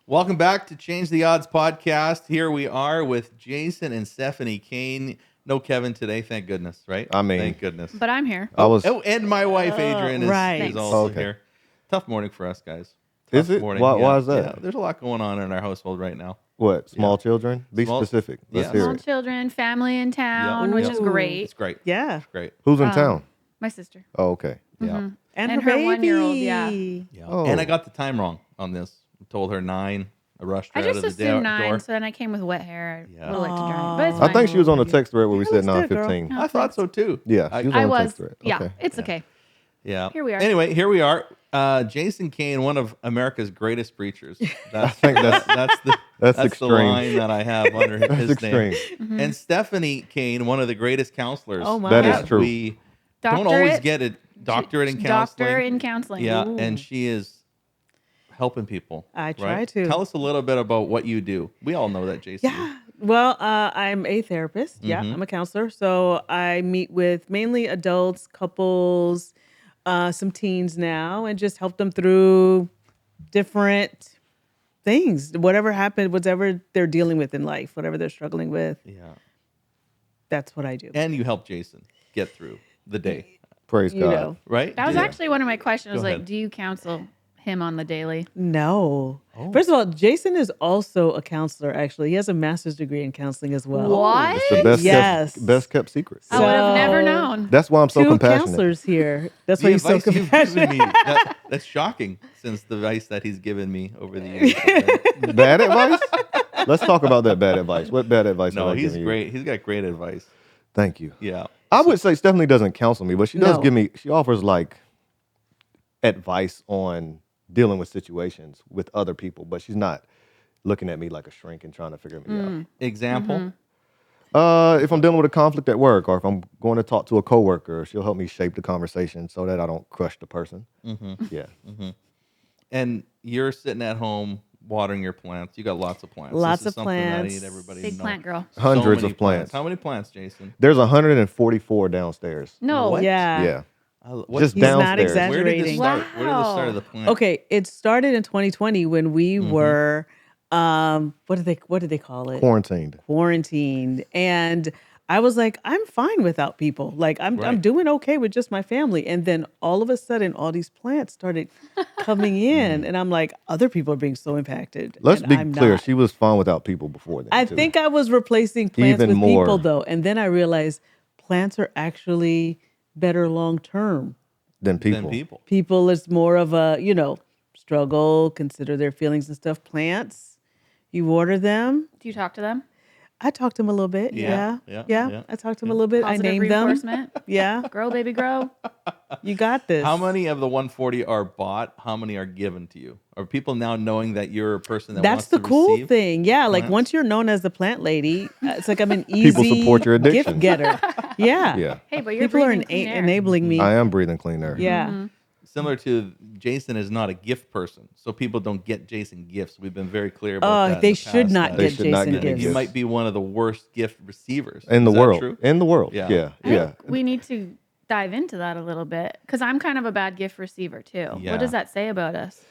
Welcome back to Change the Odds podcast. Here we are with Jason and Stephanie Caine. No Kevin today, thank goodness, right? I mean, thank goodness. But I'm here. And my wife Adrian is also Okay. here. Tough morning for us, guys. Tough Is it? Morning. Why is that? Yeah, there's a lot going on in our household right now. What? Small children? Be Small- specific. Let's yeah. hear Small it. children, family in town, which is great. It's great. Yeah. It's great. Who's in town? My sister. Oh, okay. Yeah. And her her 1-year-old, baby. Yeah. Oh. And I got the time wrong on this. I told her 9. I rushed her I out just of the assumed door. 9, so then I came with wet hair. Yeah. I would like to dry, but it's I fine. think she was on the text thread where we Yeah, said that's good, girl. 9:15. I thought so too. Yeah, she was on I the was. text thread. Yeah, Okay. it's okay. Yeah. Here we are. Anyway, here we are. Jason Caine, one of America's greatest preachers. I think that's That's the extreme. line that I have under That's his extreme. name. And Stephanie Caine, one of the greatest counselors. Oh, my. That is true. We don't always get a doctorate in counseling. Doctor in counseling. Yeah, Ooh. and she is helping people. I try right? to. Tell us a little bit about what you do. We all know that, Jason. Yeah. Well, I'm a therapist. Yeah, I'm a counselor. So I meet with mainly adults, couples, some teens now, and just help them through different things. Whatever happened, whatever they're dealing with in life, whatever they're struggling with, Yeah. that's what I do. And you help Jason get through the day, Praise You God. know. right? That was Yeah. actually one of my questions. Go Like, ahead. do you counsel him on the daily? No. Oh. First of all, Jason is also a counselor, actually. He has a master's degree in counseling as well. What? It's the best Yes. best kept secret. I would have never So- known. That's why I'm so Two compassionate. counselors here. That's The why he's so advice you've compassionate. given me, that's shocking since the advice that he's given me over the years. Bad advice? Let's talk about that bad advice. What bad advice? No, have I he's given you? great. He's got great advice. Thank you. Yeah. I would say Stephanie doesn't counsel me, but she does No. give me. She offers like advice on dealing with situations with other people, but she's not looking at me like a shrink and trying to figure me Example. out. If I'm dealing with a conflict at work, or if I'm going to talk to a coworker, she'll help me shape the conversation so that I don't crush the person. Yeah. And you're sitting at home watering your plants. You got lots of plants. Lots This is of something that I plants. need everybody Big to know. plant girl. So Hundreds many of plants. How many plants, Jason? There's 144 downstairs. No. What? Yeah. Yeah. What- Just He's not downstairs. Where did this exaggerating. start? Where did this start of the plant? Okay, it started in 2020 when we were what did they call it? Quarantined. Quarantined. And I was like, I'm fine without people. Like I'm Right. doing okay with just my family. And then all of a sudden all these plants started coming in and I'm like, other people are being so impacted. Let's and be I'm clear. not. She was fine without people before then. I too. think I was replacing plants Even with more. people though. And then I realized plants are actually better long term. than people. Than people. People is more of a, struggle, consider their feelings and stuff. Plants, you water them. Do you talk to them? I talked to them a little bit. Yeah, Yeah. yeah. I talked to them a little bit. Positive I named them. reinforcement. Yeah. Grow, baby, grow. You got this. How many of the 140 are bought? How many are given to you? Are people now knowing that you're a person that That's wants the to cool receive? thing. Yeah. Like plants? once you're known as the plant lady, it's like I'm an easy support your addiction. gift getter. Yeah. Yeah. Hey, but you're People are breathing clean air. enabling me. I am breathing clean air. Yeah. Similar to Jason is not a gift person, so people don't get Jason gifts. We've been very clear about that. in They the should past, not that They get should not Jason get me gifts. You gifts. might be one of the worst gift receivers In the Is that world. True? In the world. Yeah. Yeah. I Yeah. think we need to dive into that a little bit because I'm kind of a bad gift receiver too. Yeah. What does that say about us?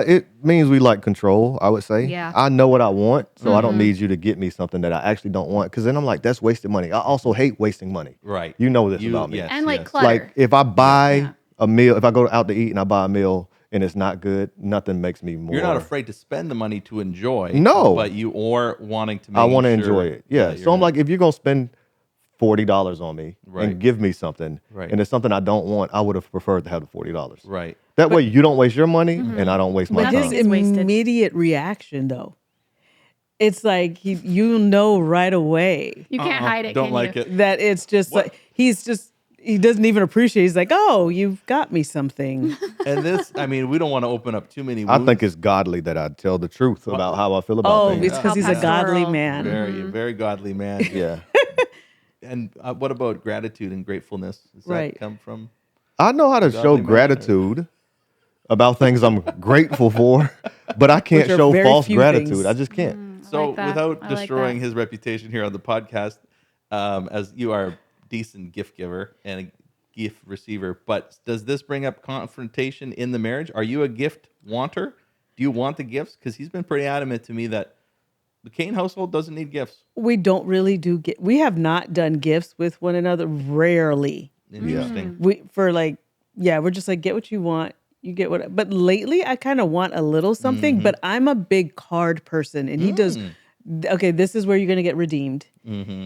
It means we like control, I would say. Yeah. I know what I want, so I don't need you to get me something that I actually don't want. Because then I'm like, that's wasted money. I also hate wasting money. Right. You know this about me. yes, And like yes. clutter. Like if I buy Yeah. a meal, if I go out to eat and I buy a meal and it's not good, nothing makes me more. You're not afraid to spend the money to enjoy. No. But you are wanting to make I want to sure enjoy it. Yeah. that So you're I'm like, if you're gonna spend $40 on me Right. and give me something, Right. and it's something I don't want, I would have preferred to have the $40. right. That way you don't waste your money and I don't waste my But Nothing time. his is wasted. immediate reaction, though, it's like you know right away You can't hide it. Don't can like you? it. that it's just What? like he doesn't even appreciate. He's like, oh, you've got me something. And this, I mean, we don't want to open up too many I wounds. think it's godly that I tell the truth about how I feel about Oh, things. it's because he's a godly Pastoral. man. very, very godly man. Yeah. And what about gratitude and gratefulness? Does Right. that come from? I know how to Godly show man. gratitude about things I'm grateful for, but I can't Which are show very false few gratitude. things. I just can't. So like that. without I like destroying that. his reputation here on the podcast, as you are a decent gift giver and a gift receiver, but does this bring up confrontation in the marriage? Are you a gift wanter? Do you want the gifts? Because he's been pretty adamant to me that the Caine household doesn't need gifts. We don't really do we have not done gifts with one another, rarely. Interesting. We're just like, get what you want. You get what, but lately I kind of want a little something, but I'm a big card person and he does. Okay, this is where you're going to get redeemed.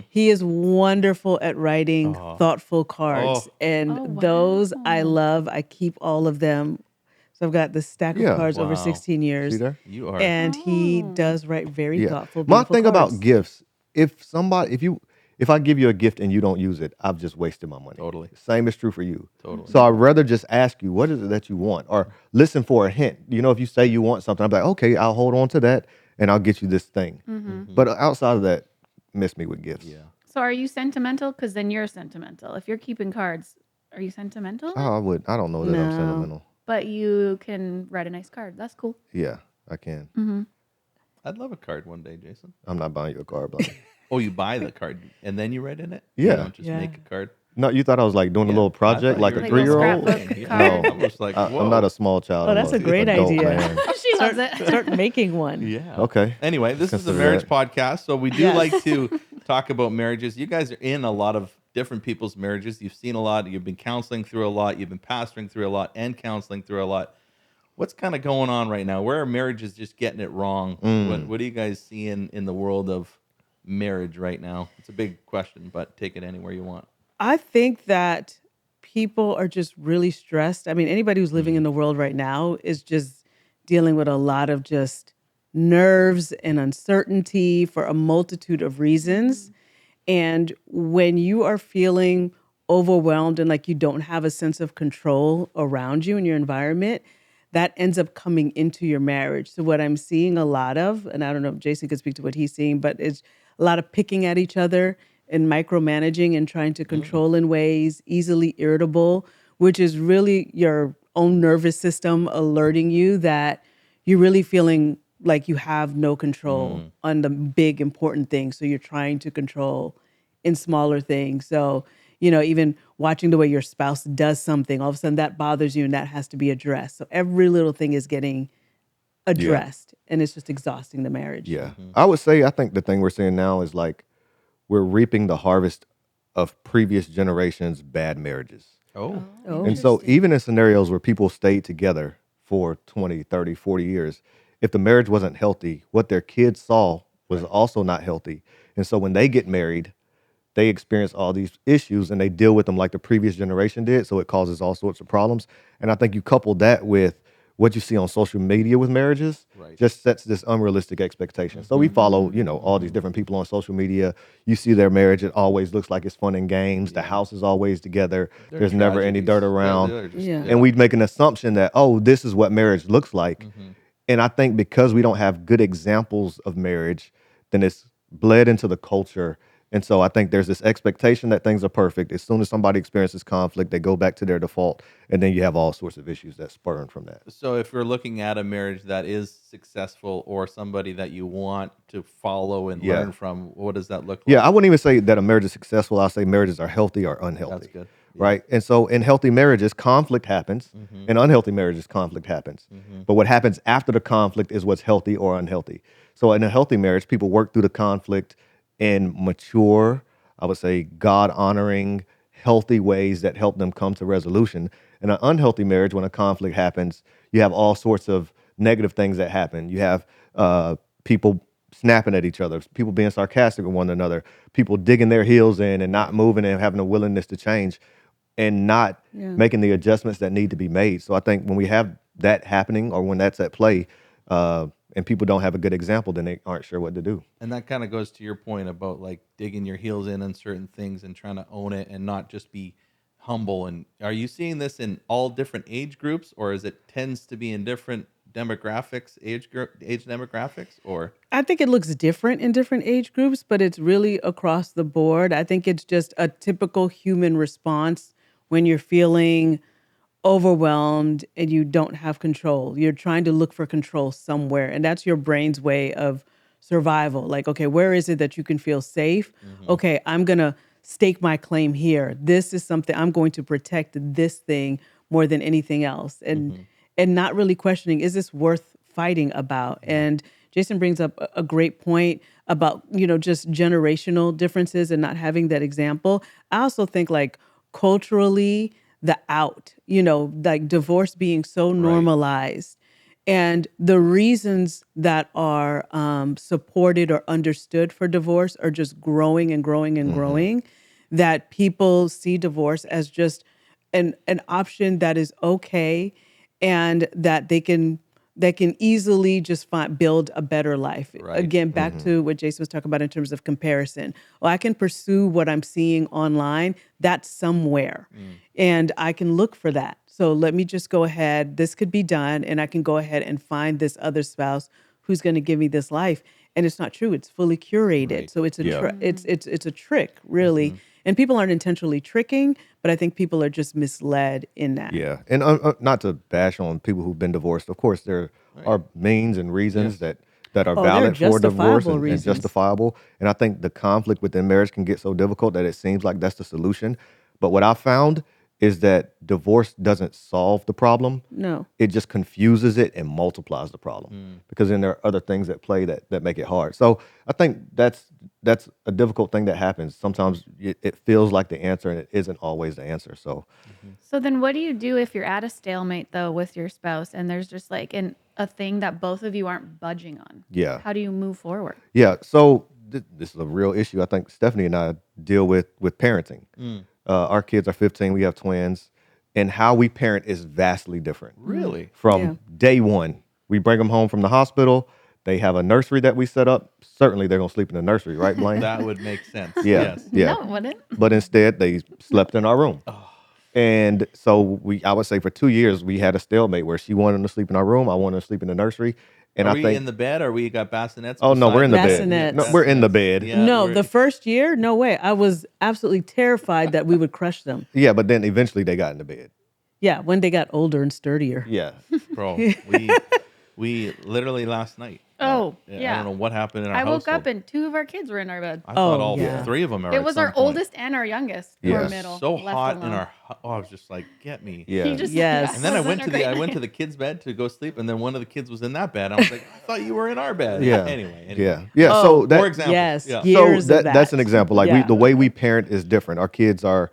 He is wonderful at writing thoughtful cards and those I love. I keep all of them. So I've got this stack of cards over 16 years. See there? You are. And he does write very thoughtful, My beautiful thing cards. about gifts, if I give you a gift and you don't use it, I've just wasted my money. Totally. Same is true for you. Totally. So I'd rather just ask you, what is it that you want? Or listen for a hint. If you say you want something, I'm like, okay, I'll hold on to that and I'll get you this thing. But outside of that, miss me with gifts. Yeah. So are you sentimental? Because then you're sentimental. If you're keeping cards, are you sentimental? I don't know that I'm No. sentimental. But you can write a nice card. That's cool. Yeah, I can. I'd love a card one day, Jason. I'm not buying you a card, Blake. Oh, you buy the card and then you write in it? Yeah. You don't just Yeah. make a card? No, you thought I was like doing a little project like a Like a little 3-year-old? scrapbook Yeah. card. I was like, I'm whoa. not a small child. Oh, I'm that's a great adult idea. man. She loves it. Start making one. Yeah. Okay. Anyway, this is a Consider marriage that. podcast, so we do Yes. like to talk about marriages. You guys are in a lot of different people's marriages. You've seen a lot. You've been counseling through a lot. You've been pastoring through a lot and counseling through a lot. What's kind of going on right now? Where are marriages just getting it wrong? What do you guys see in the world of marriage right now? It's a big question, but take it anywhere you want. I think that people are just really stressed. I mean, anybody who's living in the world right now is just dealing with a lot of just nerves and uncertainty for a multitude of reasons. And when you are feeling overwhelmed and like you don't have a sense of control around you in your environment, that ends up coming into your marriage. So what I'm seeing a lot of, and I don't know if Jason could speak to what he's seeing, but it's a lot of picking at each other and micromanaging and trying to control in ways, easily irritable, which is really your own nervous system alerting you that you're really feeling like you have no control on the big important things. So you're trying to control in smaller things. So, even watching the way your spouse does something, all of a sudden that bothers you and that has to be addressed. So every little thing is getting addressed and it's just exhausting the marriage. Yeah. I would say, I think the thing we're seeing now is like we're reaping the harvest of previous generations' bad marriages. Oh. And so even in scenarios where people stayed together for 20, 30, 40 years, if the marriage wasn't healthy, what their kids saw was also not healthy. And so when they get married, they experience all these issues and they deal with them like the previous generation did. So it causes all sorts of problems. And I think you couple that with what you see on social media with marriages, just sets this unrealistic expectation. So we follow, all these different people on social media. You see their marriage, it always looks like it's fun and games. The house is always together. There's never any dirt around. And we'd make an assumption that, this is what marriage looks like. And I think because we don't have good examples of marriage, then it's bled into the culture. And so I think there's this expectation that things are perfect. As soon as somebody experiences conflict, they go back to their default. And then you have all sorts of issues that spurn from that. So if we're looking at a marriage that is successful or somebody that you want to follow and learn from, what does that look like? Yeah, I wouldn't even say that a marriage is successful. I'll say marriages are healthy or unhealthy. That's good. Right? And so in healthy marriages, conflict happens. In unhealthy marriages, conflict happens. But what happens after the conflict is what's healthy or unhealthy. So in a healthy marriage, people work through the conflict in mature, I would say, God-honoring, healthy ways that help them come to resolution. In an unhealthy marriage, when a conflict happens, you have all sorts of negative things that happen. You have people snapping at each other, people being sarcastic with one another, people digging their heels in and not moving and having a willingness to change and not making the adjustments that need to be made. So I think when we have that happening or when that's at play, and people don't have a good example, then they aren't sure what to do. And that kind of goes to your point about like digging your heels in on certain things and trying to own it and not just be humble. And are you seeing this in all different age groups, or is it tends to be in different demographics, age demographics, or? I think it looks different in different age groups, but it's really across the board. I think it's just a typical human response when you're feeling overwhelmed and you don't have control. You're trying to look for control somewhere, and that's your brain's way of survival. Like, okay, where is it that you can feel safe? Okay, I'm going to stake my claim here. This is something I'm going to protect, this thing more than anything else. And not really questioning, is this worth fighting about. And Jason brings up a great point about, just generational differences and not having that example. I also think like culturally, the out, like divorce being so normalized and the reasons that are supported or understood for divorce are just growing and growing and growing, that people see divorce as just an option that is okay and that they can easily just build a better life. Right. Again, back to what Jason was talking about in terms of comparison. Well, I can pursue what I'm seeing online. That's somewhere. And I can look for that. So let me just go ahead. This could be done. And I can go ahead and find this other spouse who's going to give me this life. And it's not true. It's fully curated. Right. So it's a Yeah. it's a trick, really. And people aren't intentionally tricking, but I think people are just misled in that. Yeah, and not to bash on people who've been divorced. Of course, there are means and reasons that are Oh, there are valid for divorce justifiable and reasons. justifiable. And I think the conflict within marriage can get so difficult that it seems like that's the solution. But what I found is that divorce doesn't solve the problem. No. It just confuses it and multiplies the problem because then there are other things at play that make it hard. So I think that's a difficult thing that happens. Sometimes it feels like the answer and it isn't always the answer. So So then what do you do if you're at a stalemate though with your spouse and there's just like a thing that both of you aren't budging on? Yeah. How do you move forward? Yeah, so this is a real issue. I think Stephanie and I deal with parenting. Our kids are 15. We have twins, and how we parent is vastly different. Really? From day one, we bring them home from the hospital. They have a nursery that we set up. Certainly, they're gonna sleep in the nursery, right, Blaine? That would make sense. Yeah, Yes. yeah. No, it wouldn't. But instead, they slept in our room. And so I would say for 2 years, we had a stalemate where she wanted them to sleep in our room. I wanted them to sleep in the nursery. And Are I we think, in the bed or we got bassinets? oh no, we're in the bed. Bassinets. No, we're in the bed. Yeah, No, we're- the first year, no way. I was absolutely terrified that we would crush them. Yeah, but then eventually they got in the bed. Yeah, when they got older and sturdier. Yeah. Bro, we literally last night. Oh, I yeah. don't know what happened in our I woke household. up and two of our kids were in our bed. I thought Oh, all yeah. three of them are. It at was some our point. oldest and our youngest Yeah. were middle. So left hot alone. in our. Oh, I was just like, get me. Yeah. He just, Yes. And then I wasn't went a to great I went night. to the kids' bed to go sleep, and then one of the kids was in that bed. I was like, I thought you were in our bed. Yeah. Anyway. Yeah. Yeah. Oh, So that, More examples. Yes. Yeah. Years so of that's an example. Like Yeah. the way we parent is different. Our kids are,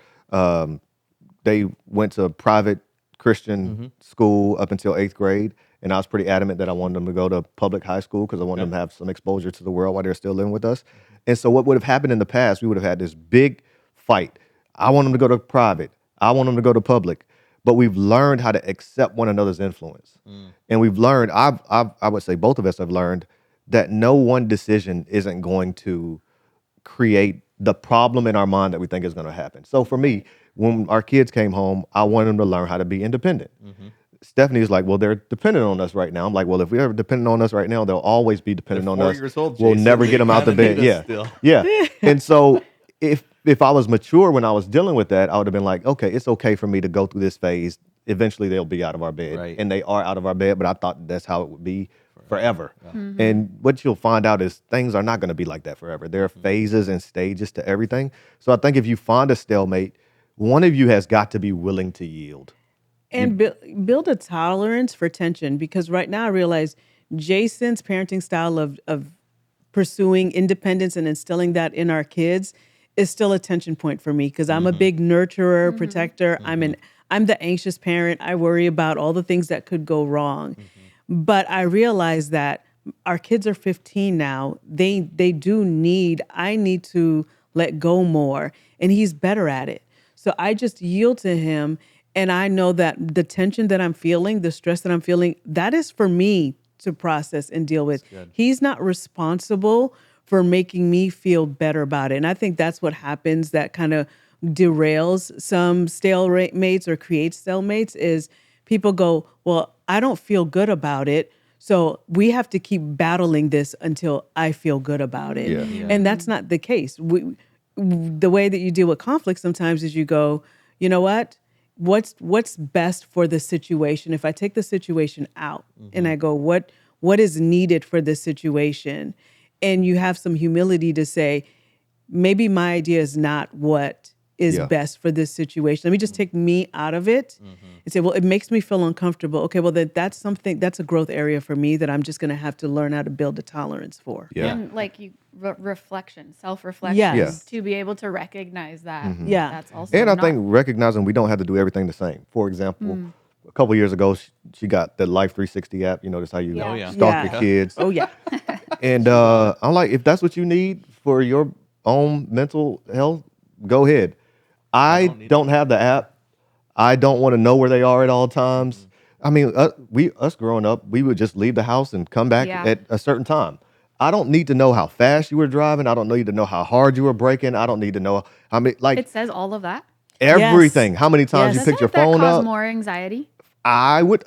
they went to a private Christian school up until 8th grade. And I was pretty adamant that I wanted them to go to public high school because I wanted them to have some exposure to the world while they're still living with us. And so what would have happened in the past, we would have had this big fight. I want them to go to private. I want them to go to public. But we've learned how to accept one another's influence. And we've learned, I would say both of us have learned that no one decision isn't going to create the problem in our mind that we think is going to happen. So for me, when our kids came home, I wanted them to learn how to be independent. Stephanie's like, well, they're dependent on us right now. I'm like, well, if they're dependent on us right now, they'll always be dependent They're on 4 us. years old, We'll Jason. never They get them out the kinda bed. need Yeah, us still. yeah. And so if I was mature when I was dealing with that, I would have been like, okay, it's okay for me to go through this phase. Eventually, they'll be out of our bed, Right. and they are out of our bed. But I thought that's how it would be forever. And what you'll find out is things are not going to be like that forever. There are phases and stages to everything. So I think if you find a stalemate, one of you has got to be willing to yield. And build a tolerance for tension, because right now I realize Jason's parenting style of pursuing independence and instilling that in our kids is still a tension point for me, because I'm a big nurturer, protector. I'm the anxious parent. I worry about all the things that could go wrong. But I realize that our kids are 15 now. I need to let go more, and he's better at it. So I just yield to him. And I know that the tension that I'm feeling, the stress that I'm feeling, that is for me to process and deal with. He's not responsible for making me feel better about it. And I think that's what happens that kind of derails some stalemates or creates stalemates is people go, well, I don't feel good about it. So we have to keep battling this until I feel good about it. Yeah. And that's not the case. The way that you deal with conflict sometimes is you go, you know what? What's best for the situation? If I take the situation out and I go, what is needed for this situation? And you have some humility to say, maybe my idea is not what is Yeah. best for this situation. Let me just take me out of it and say, well, it makes me feel uncomfortable. Okay, well, that's a growth area for me that I'm just going to have to learn how to build a tolerance for. Yeah. And like reflection, self-reflection, Yes. to be able to recognize that. Yeah. That's also And I not- think recognizing we don't have to do everything the same. For example, a couple years ago, she got the Life 360 app. You know, that's how you Yeah. Oh, yeah. stalk Yeah. your kids. Oh, yeah. And I'm like, if that's what you need for your own mental health, go ahead. I don't need don't have the app. I don't want to know where they are at all times. I mean, us growing up, we would just leave the house and come back Yeah. at a certain time. I don't need to know how fast you were driving. I don't need to know how hard you were braking. I don't need to know how many, like it says all of that. everything. How many times Yes. you Doesn't picked your that phone cause up. more anxiety? I would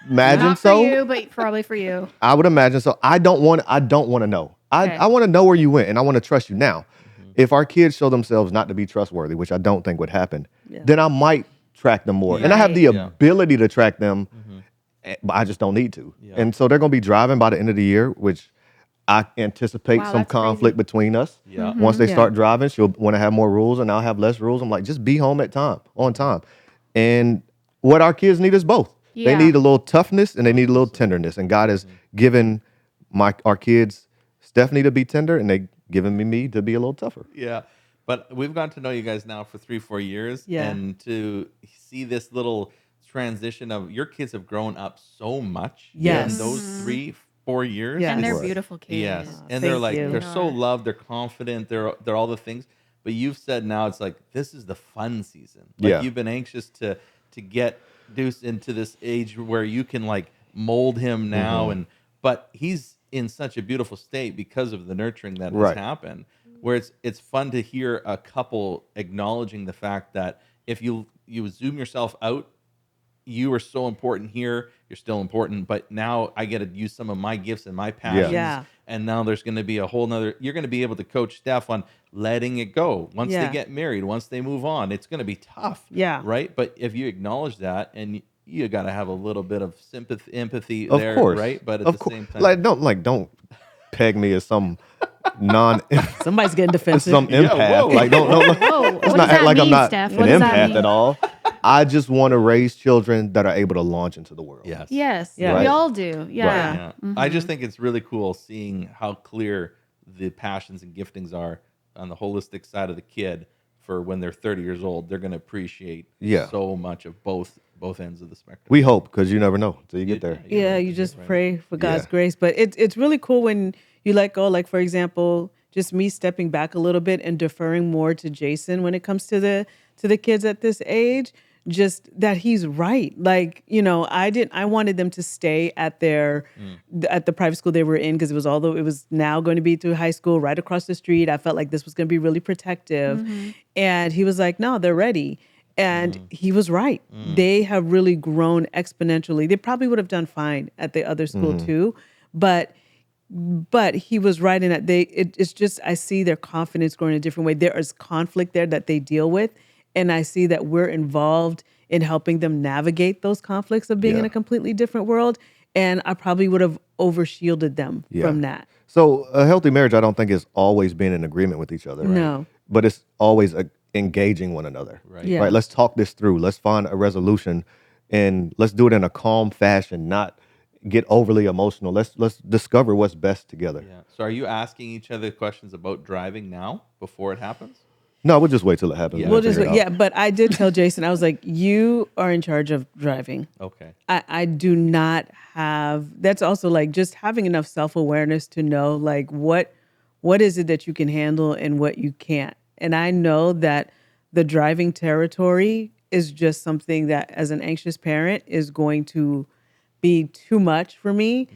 imagine Not so. for you, but probably for you. I would imagine so. I don't want to know. Okay. I want to know where you went, and I want to trust you now. If our kids show themselves not to be trustworthy, which I don't think would happen, then I might track them more. And I have the Right. Yeah. ability to track them, but I just don't need to. Yeah. And so they're going to be driving by the end of the year, which I anticipate Wow, some that's crazy. conflict between us. Yeah. Once they Yeah. start driving, she'll want to have more rules, and I'll have less rules. I'm like, just be home on time. And what our kids need is both. They Yeah. need a little toughness and they need a little tenderness. And God has given our kids Stephanie to be tender, and they given me to be a little tougher. Yeah. But we've gotten to know you guys now for 3-4 years. Yeah. And to see this little transition of your kids have grown up so much Yes. in those 3-4 years. Yes. And they're Right. beautiful kids. Yes. And Thank they're like, you. they're so God. loved, they're confident, they're all the things. But you've said now it's like, this is the fun season. Like Yeah. you've been anxious to get Deuce into this age where you can like mold him now, but he's in such a beautiful state because of the nurturing that has Right. happened. Where it's fun to hear a couple acknowledging the fact that if you zoom yourself out, you are so important here. You're still important, but now I get to use some of my gifts and my passions. Yeah. And now there's going to be a whole nother. You're going to be able to coach Steph on letting it go. Once Yeah. they get married, once they move on, it's going to be tough. Yeah. Right. But if you acknowledge that, and you got to have a little bit of sympathy, empathy Of there, course. right? But at of the course. same time, Don't peg me as some Somebody's getting defensive. some Yeah, empath. whoa. Like don't Whoa, let's what does not act that like I'm mean, not Steph? an What does that empath mean? at all. I just want to raise children that are able to launch into the world. yes. Yes, Yeah. we Right. all do. Yeah. Yeah. I just think it's really cool seeing how clear the passions and giftings are on the holistic side of the kid for when they're 30 years old. They're going to appreciate Yeah. so much of both ends of the spectrum. We hope, because you never know until you get there. Yeah, you just pray for God's Yeah. grace. But it's really cool when you let go. Like, for example, just me stepping back a little bit and deferring more to Jason when it comes to the kids at this age. Just that he's right. Like, I wanted them to stay at at the private school they were in, because it was now going to be through high school right across the street. I felt like this was going to be really protective. And he was like, no, they're ready. And he was right. They have really grown exponentially. They probably would have done fine at the other school too, but he was right in that it's just, I see their confidence growing in a different way. There is conflict there that they deal with, and I see that we're involved in helping them navigate those conflicts of being in Yeah. a completely different world. And I probably would have overshielded them Yeah. from that. So a healthy marriage, I don't think, is always being in agreement with each other. No. But it's always engaging one another. Right. Yeah. Right. Let's talk this through. Let's find a resolution, and let's do it in a calm fashion, not get overly emotional. Let's discover what's best together. Yeah. So are you asking each other questions about driving now before it happens? No, we'll just wait till it happens. Yeah. and We'll figure just, it out. yeah, but I did tell Jason, I was like, you are in charge of driving. Okay. I do not have, that's also like just having enough self-awareness to know like what is it that you can handle and what you can't. And I know that the driving territory is just something that as an anxious parent is going to be too much for me.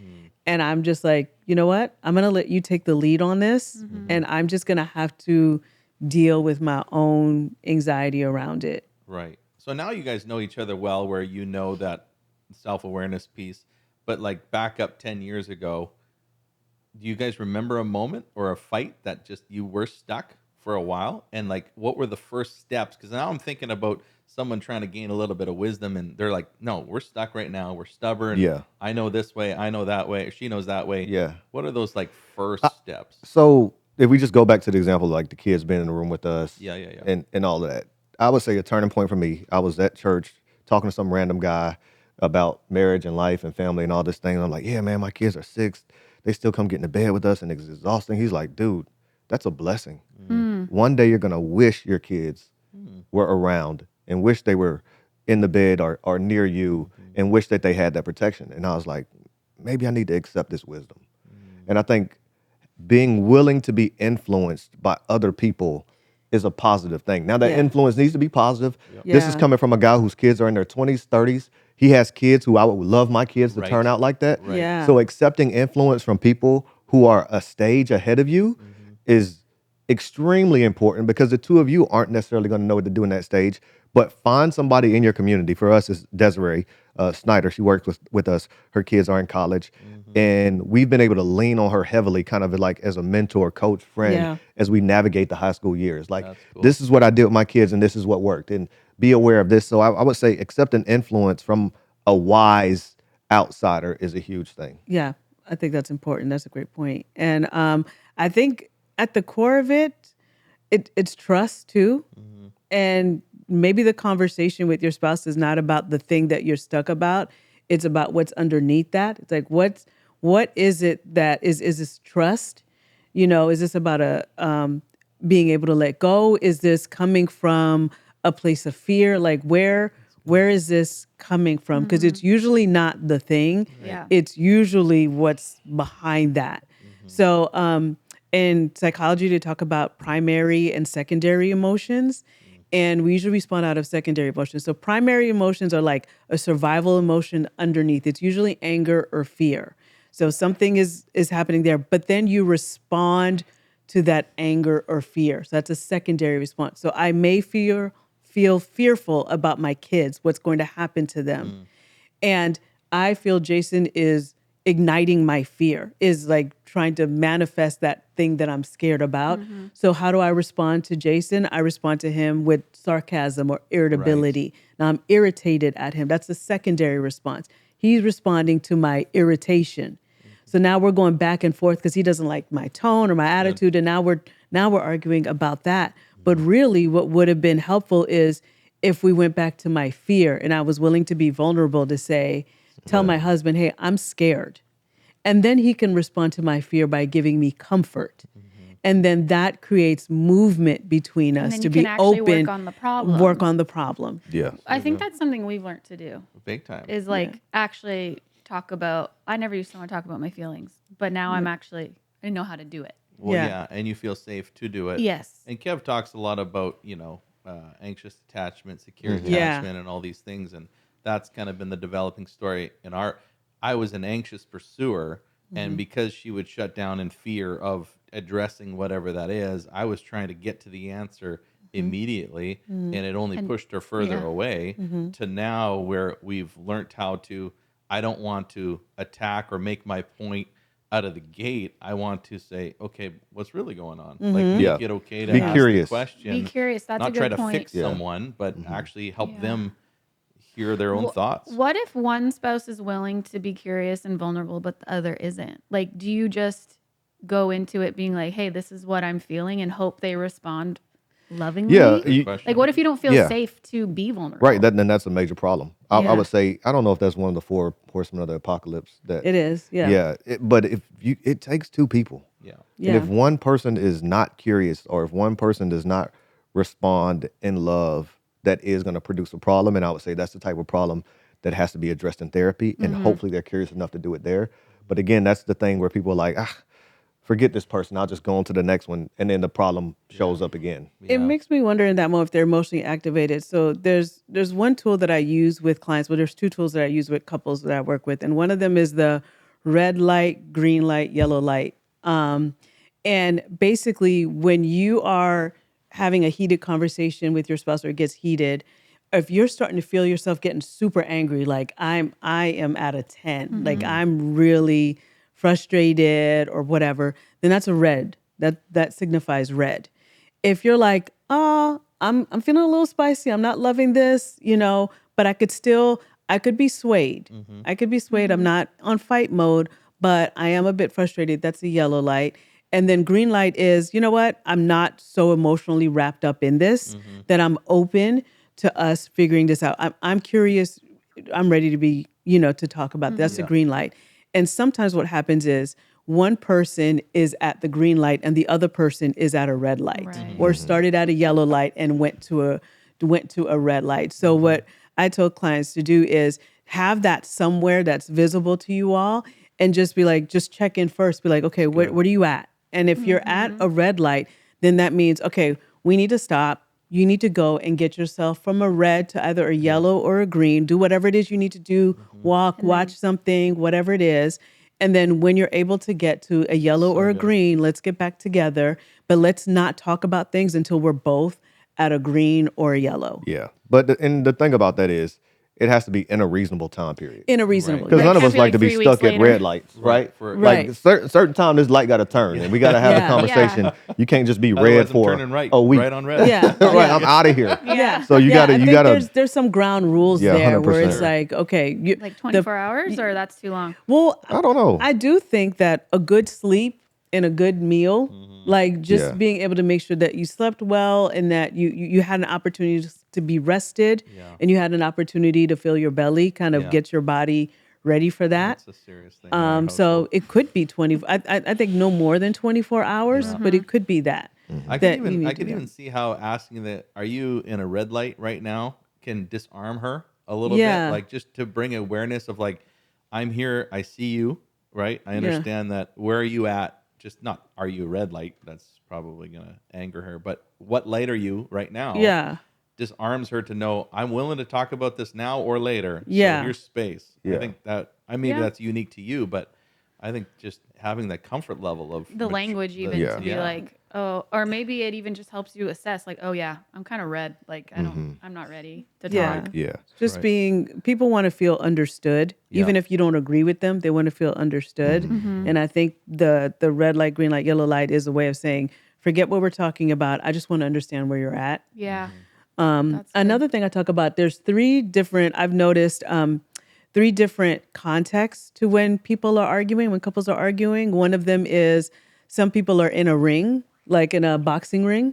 And I'm just like, you know what? I'm going to let you take the lead on this. And I'm just going to have to deal with my own anxiety around it. Right. So now you guys know each other well, where you know that self-awareness piece. But like back up 10 years ago, do you guys remember a moment or a fight that just you were stuck for a while? And like, what were the first steps? Because now I'm thinking about someone trying to gain a little bit of wisdom, and they're like, no, we're stuck right now. We're stubborn. Yeah. I know this way. I know that way. Or she knows that way. Yeah. What are those like first steps? So if we just go back to the example, like the kids being in the room with us, Yeah. and all of that, I would say a turning point for me. I was at church talking to some random guy about marriage and life and family and all this thing. And I'm like, yeah, man, my kids are 6. They still come get into bed with us and it's exhausting. He's like, dude, that's a blessing. One day you're going to wish your kids were around and wish they were in the bed or near you and wish that they had that protection. And I was like, maybe I need to accept this wisdom. And I think being willing to be influenced by other people is a positive thing. Now that influence needs to be positive. This is Yeah. coming from a guy whose kids are in their 20s, 30s. He has kids who I would love my kids to Right. turn out like that. Right. Yeah. So accepting influence from people who are a stage ahead of you is extremely important because the two of you aren't necessarily going to know what to do in that stage. But find somebody in your community. For us, it's Desiree Snyder. She works with us. Her kids are in college. And we've been able to lean on her heavily, kind of like as a mentor, coach, friend, Yeah. as we navigate the high school years. Like, That's cool. this is what I did with my kids and this is what worked. And be aware of this. So I would say accept an influence from a wise outsider is a huge thing. Yeah, I think that's important. That's a great point. And I think at the core of it's trust too. And maybe the conversation with your spouse is not about the thing that you're stuck about. It's about what's underneath that. It's like, what is it that is this trust? You know, is this about being able to let go? Is this coming from a place of fear? Like where is this coming from? Because it's usually not the thing. Yeah. It's usually what's behind that. So in psychology, they talk about primary and secondary emotions. And we usually respond out of secondary emotions. So primary emotions are like a survival emotion underneath. It's usually anger or fear. So something is happening there, but then you respond to that anger or fear. So that's a secondary response. So I may feel fearful about my kids, what's going to happen to them. And I feel Jason is igniting my fear, is like trying to manifest that thing that I'm scared about. So how do I respond to Jason? I respond to him with sarcasm or irritability. Now I'm irritated at him. That's the secondary response. He's responding to my irritation. So now we're going back and forth because he doesn't like my tone or my attitude. And now we're arguing about that. But really what would have been helpful is if we went back to my fear and I was willing to be vulnerable to say, tell my husband, hey, I'm scared. And then he can respond to my fear by giving me comfort. And then that creates movement between us then to you be can actually open. work on the problem. Work on the problem. Yeah. I think that's something we've learned to do Big time. is like actually talk about, I never used to want to talk about my feelings, but now I know how to do it. Well, Yeah. yeah, and you feel safe to do it. Yes. And Kev talks a lot about, anxious attachment, secure Yeah. attachment, and all these things. And that's kind of been the developing story in I was an anxious pursuer. And because she would shut down in fear of addressing whatever that is, I was trying to get to the answer immediately. And it only pushed her further away to now where we've learned how to, I don't want to attack or make my point out of the gate. I want to say, okay, what's really going on? Like, make it okay to Be ask curious. the question. Be curious. That's not a good try to point. fix someone, but actually help them hear their own Wh- thoughts. What if one spouse is willing to be curious and vulnerable, but the other isn't? Like, do you just go into it being like, hey, this is what I'm feeling and hope they respond lovingly? Yeah. Good question. Like, what if you don't feel Yeah. safe to be vulnerable? Right. Then that's a major problem. I Yeah. would say, I don't know if that's one of the 4 horsemen of the apocalypse. That It is. Yeah. Yeah. But it takes 2 people. Yeah. Yeah. And if one person is not curious or if one person does not respond in love, that is going to produce a problem. And I would say that's the type of problem that has to be addressed in therapy. And hopefully they're curious enough to do it there. But again, that's the thing where people are like, forget this person. I'll just go on to the next one. And then the problem shows up again. It makes me wonder in that moment if they're emotionally activated. So there's one tool that I use with clients. Well, there's 2 tools that I use with couples that I work with. And one of them is the red light, green light, yellow light. And basically when you are having a heated conversation with your spouse or it gets heated, if you're starting to feel yourself getting super angry, like I am at a 10, like I'm really frustrated or whatever, then that's a red. That signifies red. If you're like, I'm feeling a little spicy, I'm not loving this, but I could be swayed. I could be swayed. I'm not on fight mode, but I am a bit frustrated. That's a yellow light. And then green light is, you know what? I'm not so emotionally wrapped up in this that I'm open to us figuring this out. I'm curious. I'm ready to be, to talk about. That's a green light. And sometimes what happens is one person is at the green light and the other person is at a red light, Right. or started at a yellow light and went to a red light. So what I told clients to do is have that somewhere that's visible to you all, and just be like, just check in first. Be like, okay, what are you at? And if you're at a red light, then that means, okay, we need to stop. You need to go and get yourself from a red to either a yellow or a green. Do whatever it is you need to do. Walk, watch something, whatever it is. And then when you're able to get to a yellow or a green, let's get back together. But let's not talk about things until we're both at a green or a yellow. Yeah. But the thing about that is, it has to be in a reasonable time period. In a reasonable Because Right. none of Can't us be like like to be 3 stuck weeks at later. red lights, right? Right. Like certain time, this light got to turn, and we got to have Yeah. a conversation. You can't just be red Otherwise, I'm for turning right. a week. Right on red. Yeah. Right, I'm out of here. Yeah. So you I gotta think there's some ground rules Yeah, there where 100%. it's like, okay, Like 24 hours, or that's too long? well, I don't know. I do think that a good sleep and a good meal, like just Yeah. being able to make sure that you slept well and that you had an opportunity to be rested, and you had an opportunity to fill your belly, kind of Yeah. get your body ready for that. That's a serious thing. in our So household. it could be 20. I think no more than 24 hours, but it could be that. I that can you need I to can do. even see how asking that, are you in a red light right now, can disarm her a little Yeah. bit, like just to bring awareness of like, I'm here, I see you, right? I understand that. Where are you at? Just not, are you a red light? That's probably gonna anger her. But what light are you right now? Yeah. Disarms her to know I'm willing to talk about this now or later. Yeah. So here's space. Yeah. I think that maybe Yeah. that's unique to you, but I think just having that comfort level of The language even Yeah. to be like, oh, or maybe it even just helps you assess like, oh yeah, I'm kind of red. Like I'm not ready to Yeah. talk. Yeah. Just Right. being, people want to feel understood. Even Yeah. if you don't agree with them, they want to feel understood. And I think the red light, green light, yellow light is a way of saying, forget what we're talking about. I just want to understand where you're at. Yeah. That's good. Another thing I talk about, there's I've noticed 3 different contexts to when people are arguing, when couples are arguing. One of them is some people are in a ring, like in a boxing ring,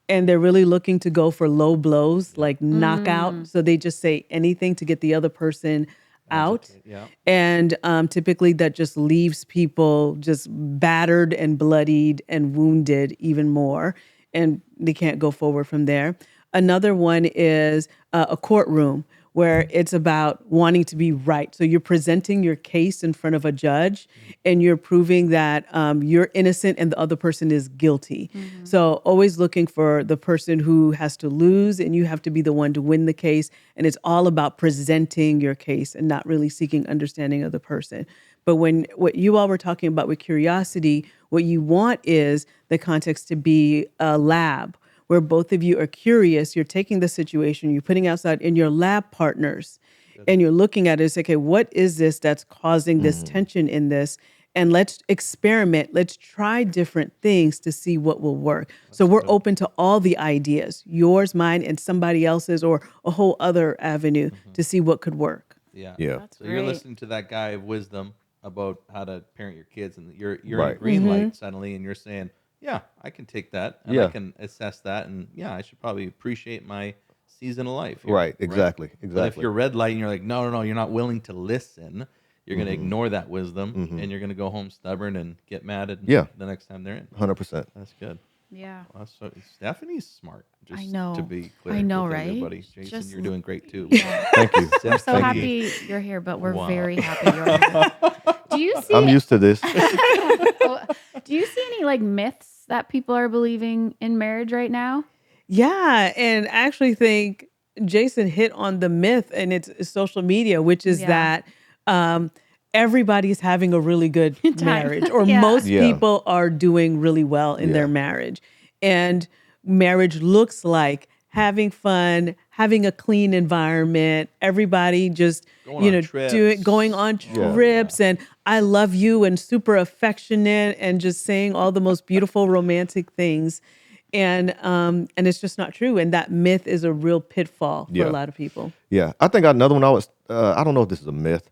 and they're really looking to go for low blows, like knockout. So they just say anything to get the other person out. Yeah. And typically that just leaves people just battered and bloodied and wounded even more. And they can't go forward from there. Another one is a courtroom, where it's about wanting to be right. So you're presenting your case in front of a judge and you're proving that you're innocent and the other person is guilty. So always looking for the person who has to lose, and you have to be the one to win the case. And it's all about presenting your case and not really seeking understanding of the person. But what you all were talking about with curiosity, what you want is the context to be a lab, where both of you are curious, you're taking the situation, you're putting outside in your lab partners, and you're looking at it and say, okay, what is this that's causing this tension in this? And let's experiment. Let's try different things to see what will work. So we're open to all the ideas, yours, mine, and somebody else's, or a whole other avenue to see what could work. Yeah. Yeah. That's So you're great. listening to that guy of wisdom about how to parent your kids, and you're in a Right. green light suddenly, and you're saying, yeah, I can take that, and I Yeah. can assess that, and yeah, I should probably appreciate my season of life here, Right. Exactly. But if Exactly. you're red light and you're like, no, you're not willing to listen, you're going to ignore that wisdom, and you're going to go home stubborn and get mad at Yeah. the next time they're in. 100%. That's good. Yeah. Well, so Stephanie's smart. Just I know. to be clear, I know, with right? everybody. Jason, Just you're doing great too. Thank you. We're so Thank you. happy you're here, but we're Wow. very happy you're here. Do you see I'm used to this. do you see any like myths that people are believing in marriage right now? Yeah, and I actually think Jason hit on the myth, and it's social media, which is Yeah. that everybody's having a really good marriage, or Yeah. most Yeah. people are doing really well in their Yeah. marriage. And marriage looks like having fun, having a clean environment, everybody just Going on trips. going on Yeah. trips, and I love you, and super affectionate, and just saying all the most beautiful romantic things. And it's just not true. And that myth is a real pitfall for Yeah. a lot of people. Yeah, I think another one I don't know if this is a myth,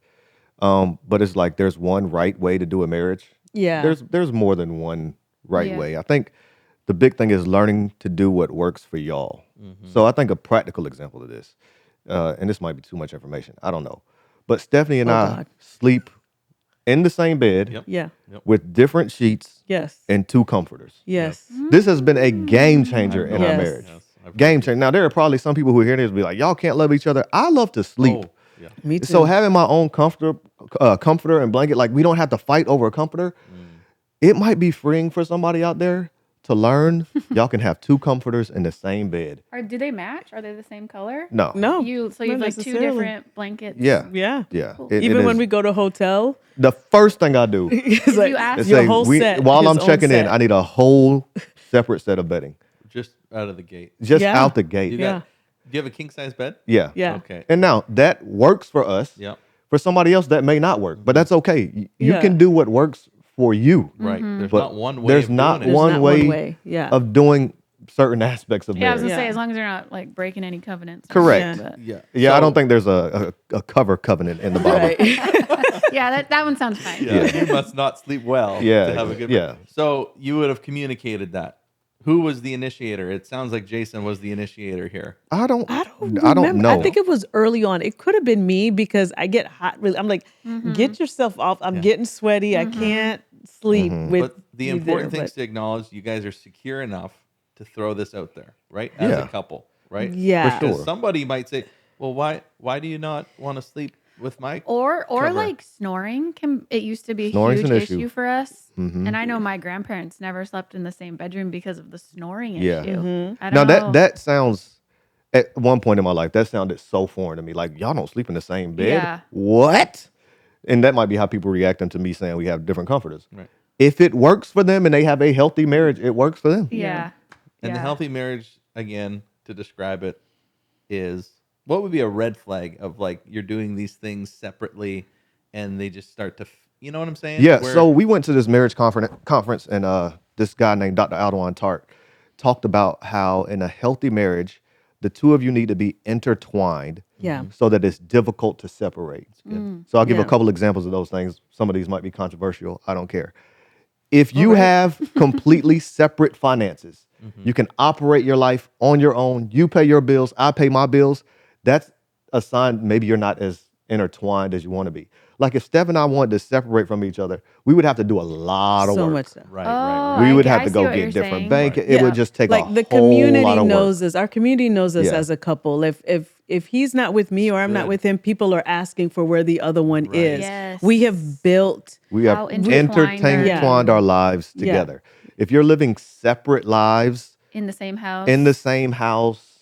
but it's like there's one right way to do a marriage. Yeah. There's more than one right Yeah. way. I think the big thing is learning to do what works for y'all. So I think a practical example of this, and this might be too much information, I don't know, but Stephanie and Oh, I God. sleep in the same bed Yep. Yeah. with different sheets Yes. and 2 comforters. Yes. This has been a game changer in our Yes. marriage. Yes, I've Game heard changer. Now there are probably some people who hear this and be like, y'all can't love each other. I love to sleep. Oh, yeah. Me too. So having my own comforter and blanket, like we don't have to fight over a comforter. It might be freeing for somebody out there to learn. Y'all can have 2 comforters in the same bed. Or do they match? Are they the same color? No. no. You not have like 2 necessarily. different blankets. Yeah. Yeah. Yeah. Cool. It Even when is- we go to hotel, the first thing I do it's like you ask- is your say, whole set. while his I'm own checking in, set. I need a whole separate set of bedding. Just out of the gate. Just Yeah. out the gate. You Yeah. got, do you have a king size bed? Yeah. Okay. And now that works for us. Yep. For somebody else, that may not work, but that's okay. You Yeah. can do what works for you. Right. There's But not one way. there's of not doing it. There's one not way Yeah. of doing certain aspects of Yeah, I was marriage. gonna say Yeah. as long as they're not like breaking any covenants. or Correct. anything, but- Yeah. Yeah, I So- don't think there's a cover covenant in the Bible. right. Yeah, that one sounds fine. Yeah, you must not sleep well Yeah, to have a good. yeah. So you would have communicated that. Who was the initiator? It sounds like Jason was the initiator here. I don't I don't know. I think it was early on. It could have been me because I get hot. Really, I'm like, get yourself off. I'm getting sweaty. I can't sleep with. But the you important there, thing is but- to acknowledge you guys are secure enough to throw this out there, right? As Yeah. a couple, right? Yeah. For Because sure. somebody might say, "Well, why do you not want to sleep with Mike?" Or Cover. like snoring can it used to be a Snoring's huge an issue issue. for us. And I know my grandparents never slept in the same bedroom because of the snoring Yeah. issue. I Now don't know. that sounds at one point in my life that sounded so foreign to me. Like y'all don't sleep in the same bed. Yeah. What? And that might be how people reacting to me saying we have different comforters. Right. If it works for them and they have a healthy marriage, it works for them. yeah. And the Yeah. healthy marriage, again, to describe it, is what would be a red flag of like you're doing these things separately, and they just start to, you know what I'm saying? Yeah. Where- So we went to this marriage conference, and this guy named Dr. Aldewan Tart talked about how in a healthy marriage, the 2 of you need to be intertwined. Yeah. So that it's difficult to separate. So I'll give Yeah. a couple examples of those things. Some of these might be controversial. I don't care. If you have completely separate finances, you can operate your life on your own. You pay your bills, I pay my bills. That's a sign maybe you're not as intertwined as you want to be. Like if Steph and I wanted to separate from each other, we would have to do a lot of so work. much stuff. right, Oh, right, We I would get- have I to see go what get you're different saying. bank. It Yeah. would just take like a the whole community lot of knows work. us. Our community knows us Yeah. as a couple. If he's not with me or I'm not Good. with him, people are asking for where the other one Right. is. Yes. We have built. We have How intertwined are intertwined you? our lives Yeah. together. If you're living separate lives in the same house. in the same house,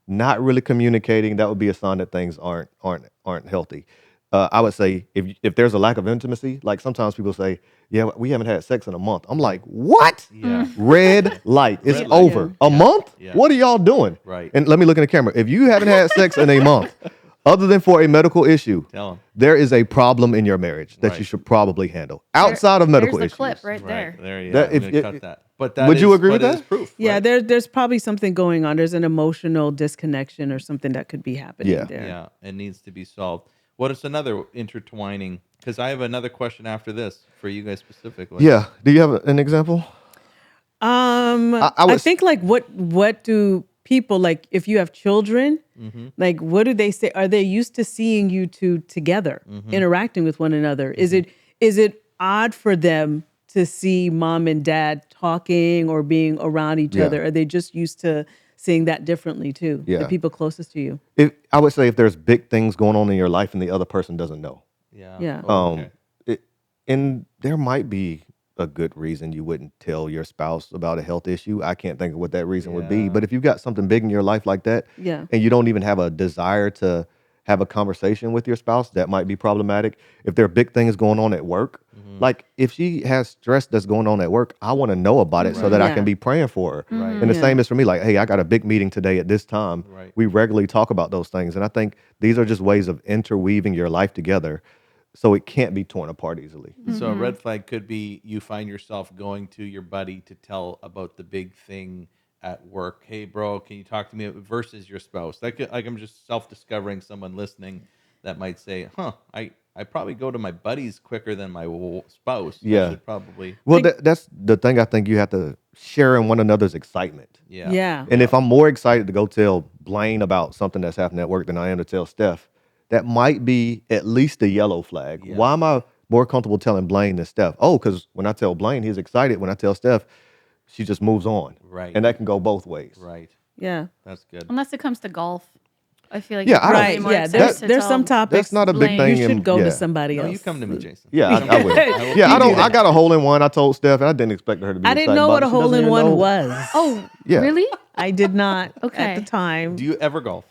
not really communicating, that would be a sign that things aren't healthy. I would say if there's a lack of intimacy, like sometimes people say, "Yeah, we haven't had sex in a month." I'm like, "What?" Yeah. Red light. It's Red light. over. A month? Yeah. What are y'all doing? Right. And let me look in the camera. If you haven't had sex in a month, other than for a medical issue, Tell 'em. there is a problem in your marriage that Right. you should probably handle outside of medical There's issues. the clip right Right there. there you That- go. I'm if- gonna if- cut that. But that Would you agree with but it that? is proof. Yeah, right? there's probably something going on. There's an emotional disconnection or something that could be happening Yeah. there. Yeah, it needs to be solved. What is another intertwining? Because I have another question after this for you guys specifically. Yeah. Do you have an example? I was- think like what do people like if you have children, like what do they say? Are they used to seeing you two together, interacting with one another? Is it odd for them to see mom and dad talking or being around each Yeah. other? Are they just used to seeing that differently too? Yeah. The people closest to you. I would say if there's big things going on in your life and the other person doesn't know. Yeah. Yeah. Oh, okay. And there might be a good reason you wouldn't tell your spouse about a health issue. I can't think of what that reason would be. Yeah. But if you've got something big in your life like that, Yeah. and you don't even have a desire to have a conversation with your spouse, that might be problematic. If there are big things going on at work, like if she has stress that's going on at work, I want to know about it so that I Yeah. can be praying for her. Right. And the Yeah. same is for me. Like, hey, I got a big meeting today at this time. Right. We regularly talk about those things. And I think these are just ways of interweaving your life together so it can't be torn apart easily. So a red flag could be you find yourself going to your buddy to tell about the big thing at work. Hey, bro, can you talk to me? Versus your spouse. That could, like I'm just self-discovering someone listening that might say, "Huh, I I probably go to my buddies quicker than my spouse. Yeah. I should probably. Well, that's the thing. I think you have to share in one another's excitement. Yeah. Yeah. And if I'm more excited to go tell Blaine about something that's happening at work than I am to tell Steph, that might be at least a yellow flag. Yeah. Why am I more comfortable telling Blaine than Steph? Oh, because when I tell Blaine, he's excited. When I tell Steph, she just moves on. Right. And that can go both ways. Right. Yeah. That's good. Unless it comes to golf. I feel like Yeah, you're I don't- probably Right. more Yeah. excited to There's tell some topics. That's not a big Blaine. thing. You should in- go yeah. to somebody No, else. you come to me, Jason. Yeah, I will. Yeah, I got a hole in one. I told Steph, and I didn't expect her to be I excited didn't know about what it. a She hole doesn't in even one know. was. Oh, Yeah. really? I did not Okay. at the time. Do you ever golf?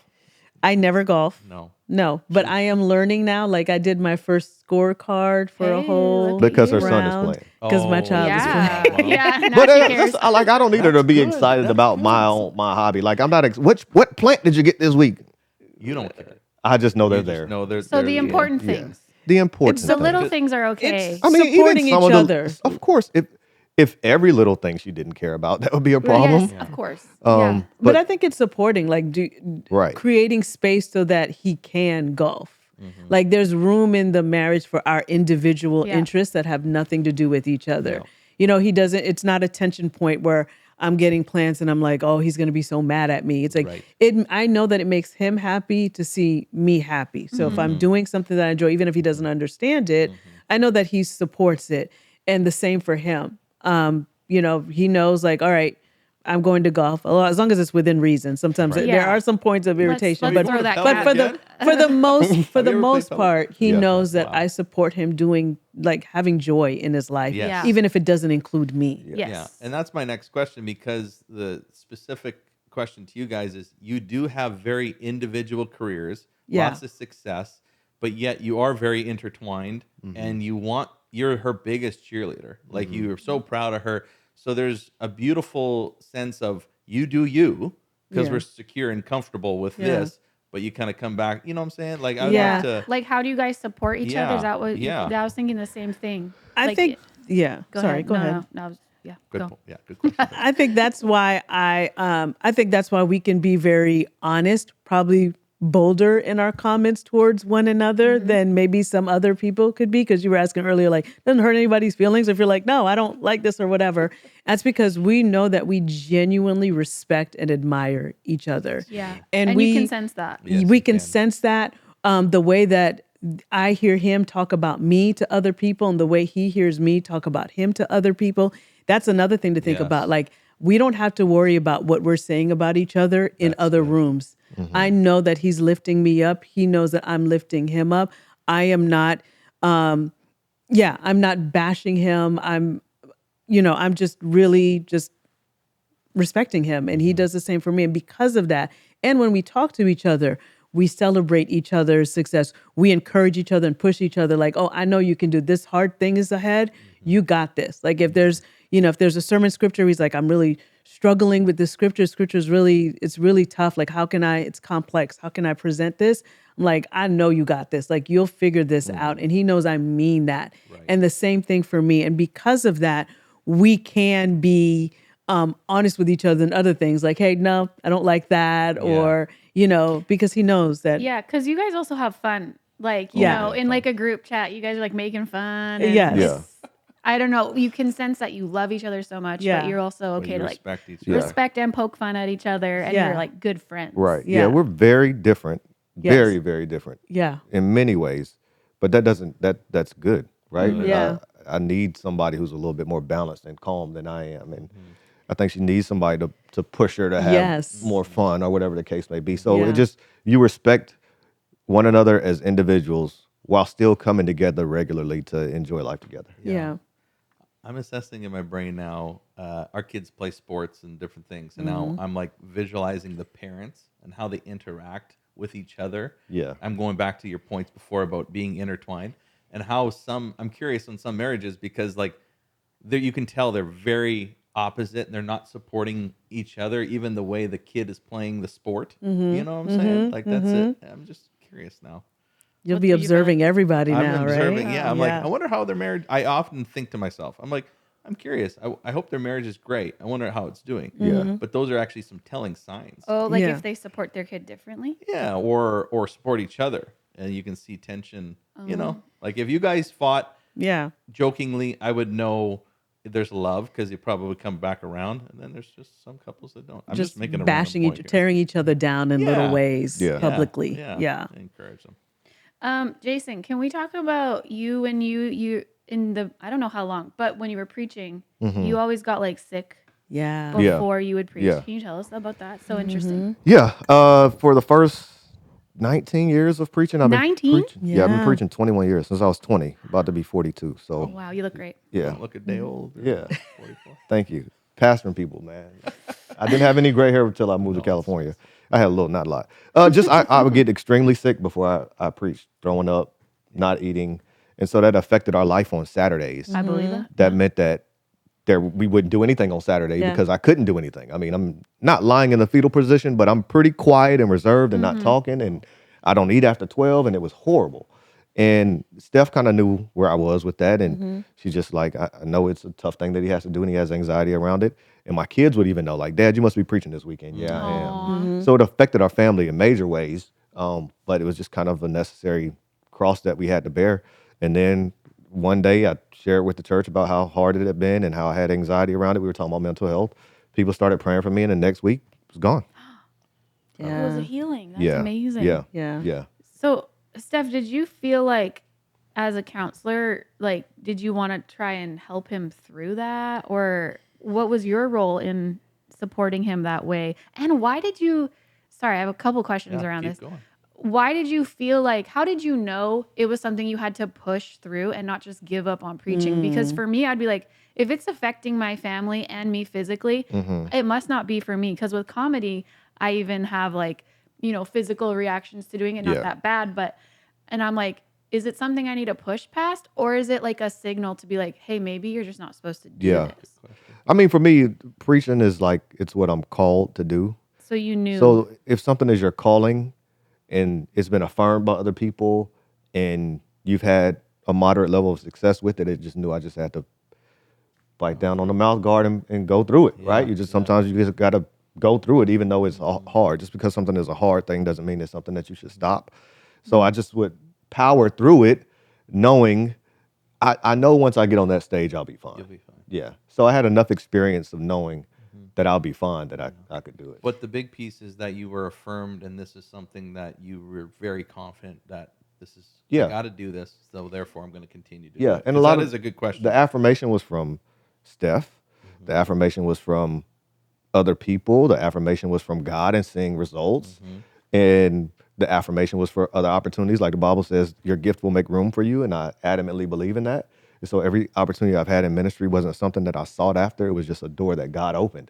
I never golf. No. No, but I am learning now. Like I did my first scorecard for a Hey, whole look at Because her you. son is round playing. because my Oh, child is Yeah. playing. Yeah. Now But she cares. I don't need her to be That's good. excited That's about good. my hobby. Like I'm not. What plant did you get this week? You don't care. I just know they're You just there. know they're So the there. important Yeah. things. The important It's The things. little things are okay. It's- I mean, supporting even some each of other. Of course, if every little thing she didn't care about, that would be a Well, problem. yes, of course. Yeah. But I think it's supporting, like Right. creating space so that he can golf. Mm-hmm. Like there's room in the marriage for our individual Yeah. interests that have nothing to do with each other. You know, he doesn't. It's not a tension point where I'm getting plans and I'm like, oh, he's going to be so mad at me. It's like Right. I know that it makes him happy to see me happy. So if I'm doing something that I enjoy, even if he doesn't understand it, I know that he supports it, and the same for him. You know, he knows like, all right, I'm going to golf as long as it's within reason. Sometimes Right. there Yeah. are some points of irritation, let's but throw that but cat for out. the for the most Have you ever played part, he Yeah. knows that Wow. I support him doing like having joy in his life, Yes. Yeah. even if it doesn't include me. Yes. Yeah. And that's my next question, because the specific question to you guys is, you do have very individual careers, Yeah. lots of success, but yet you are very intertwined, and you're her biggest cheerleader. Like you are so proud of her. So there's a beautiful sense of you do you, because Yeah. we're secure and comfortable with Yeah. this, but you kind of come back, you know what I'm saying? Like I Yeah. love to Like, how do you guys support each other? Is that what? Yeah. I was thinking the same thing. I Like, think, yeah. Go Sorry, ahead. go No, ahead. No, I was, yeah. good Go. po- yeah, good question. I think that's why I think that's why we can be very honest, probably bolder in our comments towards one another than maybe some other people could be. Because you were asking earlier, like, doesn't hurt anybody's feelings if you're like, no, I don't like this or whatever. That's because we know that we genuinely respect and admire each other. Yeah. And And we you can sense that. Yes, we you can can. sense that the way that I hear him talk about me to other people and the way he hears me talk about him to other people. That's another thing to think Yes. about. Like, we don't have to worry about what we're saying about each other in other rooms. I know that he's lifting me up. He knows that I'm lifting him up. I am not, I'm not bashing him. I'm just really just respecting him, and he does the same for me. And because of that, and when we talk to each other, we celebrate each other's success. We encourage each other and push each other. Like, oh, I know you can do this. Hard thing is ahead. You got this. Like if there's a sermon scripture, he's like, I'm really struggling with this scripture. Scripture's it's really tough. Like, it's complex. How can I present this? I'm like, I know you got this. Like, you'll figure this out. And he knows I mean that. Right. And the same thing for me. And because of that, we can be honest with each other and other things like, hey, no, I don't like that. Or, because he knows that. Yeah, because you guys also have fun. Like, you Yeah. know, in like a group chat, you guys are like making fun. And Yes. Yeah. I don't know. You can sense that you love each other so much, Yeah. but you're also But okay you to like respect each Yeah. other. respect and poke fun at each other, and Yeah. you're like good friends. Right. Yeah. Yeah, we're very different. Yes. Very, very different Yeah. in many ways. But that's good, right? Yeah. I need somebody who's a little bit more balanced and calm than I am. And I think she needs somebody to push her to have Yes. more fun or whatever the case may be. So Yeah. you respect one another as individuals while still coming together regularly to enjoy life together. Yeah. I'm assessing in my brain now, our kids play sports and different things. And now I'm like visualizing the parents and how they interact with each other. Yeah. I'm going back to your points before about being intertwined, and how I'm curious on some marriages, because like you can tell they're very opposite and they're not supporting each other, even the way the kid is playing the sport. You know what I'm saying? Like that's it. I'm just curious now. You'll What be do you observing everybody now, I'm observing. right? Yeah, I'm like, I wonder how their marriage. I often think to myself, I'm like, I'm curious. I hope their marriage is great. I wonder how it's doing. Yeah. But those are actually some telling signs. Oh, like Yeah. if they support their kid differently. Yeah, or support each other, and you can see tension You know, like if you guys fought Yeah. jokingly, I would know there's love because you probably come back around. And then there's just some couples that don't. I'm just making a bashing random point here. tearing each other down in little Yeah. ways Yeah. publicly. Yeah. Yeah. I encourage them. Jason, can we talk about you when you in the, I don't know how long, but when you were preaching, you always got like sick Yeah. Yeah. before you would preach. Yeah. Can you tell us about that? So interesting. Yeah. For the first 19 years of preaching, I've been 19? preaching. Yeah, I've been Yeah. preaching 21 years since I was 20, about to be 42. Oh, So wow, you look great. yeah, Don't look a day old. or Yeah. 44. thank you. Pastoring people, man. I didn't have any gray hair until I moved to California. I had a little, not a lot. I would get extremely sick before I preached, throwing up, not eating. And so that affected our life on Saturdays. I believe that. That meant that we wouldn't do anything on Saturday Yeah. because I couldn't do anything. I mean, I'm not lying in the fetal position, but I'm pretty quiet and reserved and not talking. And I don't eat after 12, and it was horrible. And Steph kind of knew where I was with that. And she's just like, I know it's a tough thing that he has to do, and he has anxiety around it. And my kids would even know, like, Dad, you must be preaching this weekend. Yeah, I am. So it affected our family in major ways. But it was just kind of a necessary cross that we had to bear. And then one day I shared with the church about how hard it had been and how I had anxiety around it. We were talking about mental health. People started praying for me, and the next week it was gone. It was a Yeah. healing. That's yeah. amazing. Yeah. Yeah. Yeah. So, Steph, did you feel like as a counselor, like, did you want to try and help him through that? Or what was your role in supporting him that way? And why did you, sorry, I have a couple questions around keep this. going. Why did you feel like, how did you know it was something you had to push through and not just give up on preaching? Because for me, I'd be like, if it's affecting my family and me physically, it must not be for me. Because with comedy, I even have like, you know, physical reactions to doing it, not Yeah. that bad, but, and I'm like, is it something I need to push past? Or is it like a signal to be like, hey, maybe you're just not supposed to do Yeah. this? I mean, for me, preaching is like, it's what I'm called to do. So you knew. So if something is your calling and it's been affirmed by other people and you've had a moderate level of success with it, it just knew I just had to bite down on the mouth guard and go through it, right? You just, sometimes you just got to go through it, even though it's hard. Just because something is a hard thing doesn't mean it's something that you should stop. So I just would power through it, knowing I know once I get on that stage, I'll be fine. You'll be fine. Yeah. So I had enough experience of knowing that I'll be fine, that I could do it. But the big piece is that you were affirmed, and this is something that you were very confident that this is, Yeah. I got to do this, so therefore I'm going to continue to Yeah, do it. and a 'Cause lot that of is a good question. The affirmation was from Steph. The affirmation was from other people. The affirmation was from God and seeing results. And the affirmation was for other opportunities. Like the Bible says, your gift will make room for you. And I adamantly believe in that. And so every opportunity I've had in ministry wasn't something that I sought after. It was just a door that God opened.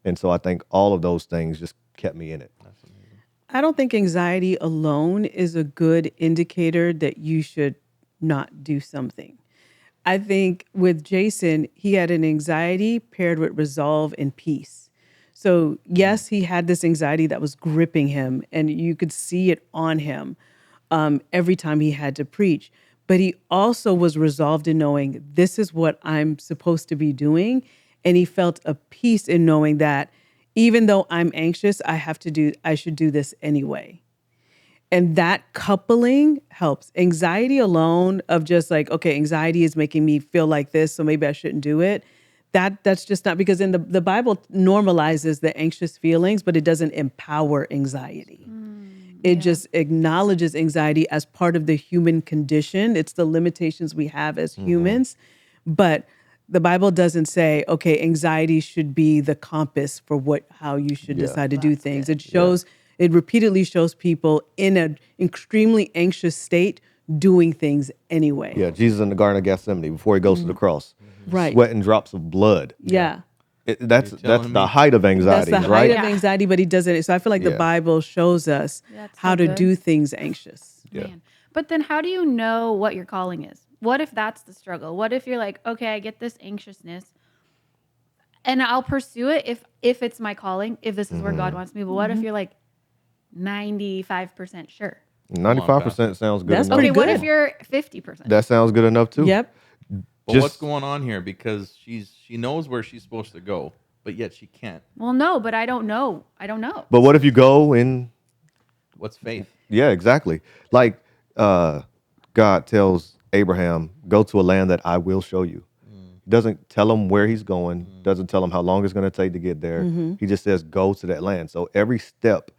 And so I think all of those things just kept me in it. I don't think anxiety alone is a good indicator that you should not do something. I think with Jason, he had an anxiety paired with resolve and peace. So yes, he had this anxiety that was gripping him, and you could see it on him every time he had to preach. But he also was resolved in knowing this is what I'm supposed to be doing, and he felt a peace in knowing that even though I'm anxious, I should do this anyway. And that coupling helps. Anxiety alone of just like, okay, anxiety is making me feel like this, so maybe I shouldn't do it. That's just not, because in the Bible normalizes the anxious feelings, but it doesn't empower anxiety. It just acknowledges anxiety as part of the human condition. It's the limitations we have as humans. But the Bible doesn't say, okay, anxiety should be the compass for how you should decide to do things. It shows, it repeatedly shows people in an extremely anxious state doing things anyway. Yeah, Jesus in the Garden of Gethsemane before he goes to the cross, Right. sweating drops of blood. Yeah. That's telling the me? height of That's anxiety, the right? height of anxiety, but he doesn't. So I feel like the Yeah. Bible shows us That's how so to good. do things anxious. Yeah. Man. But then how do you know what your calling is? What if that's the struggle? What if you're like, okay, I get this anxiousness and I'll pursue it if it's my calling, if this is where God wants me. But what if you're like 95% sure? 95% sounds good That's enough. Okay, pretty what good. if you're 50%? That sounds good enough too. Yep. But Just- what's going on here? Because she knows where she's supposed to go, but yet she can't. Well, no, but I don't know. I don't know. But what if you go and What's faith? yeah, exactly. Like God tells Abraham, go to a land that I will show you. He doesn't tell him where he's going, doesn't tell him how long it's going to take to get there. He just says, go to that land. So every step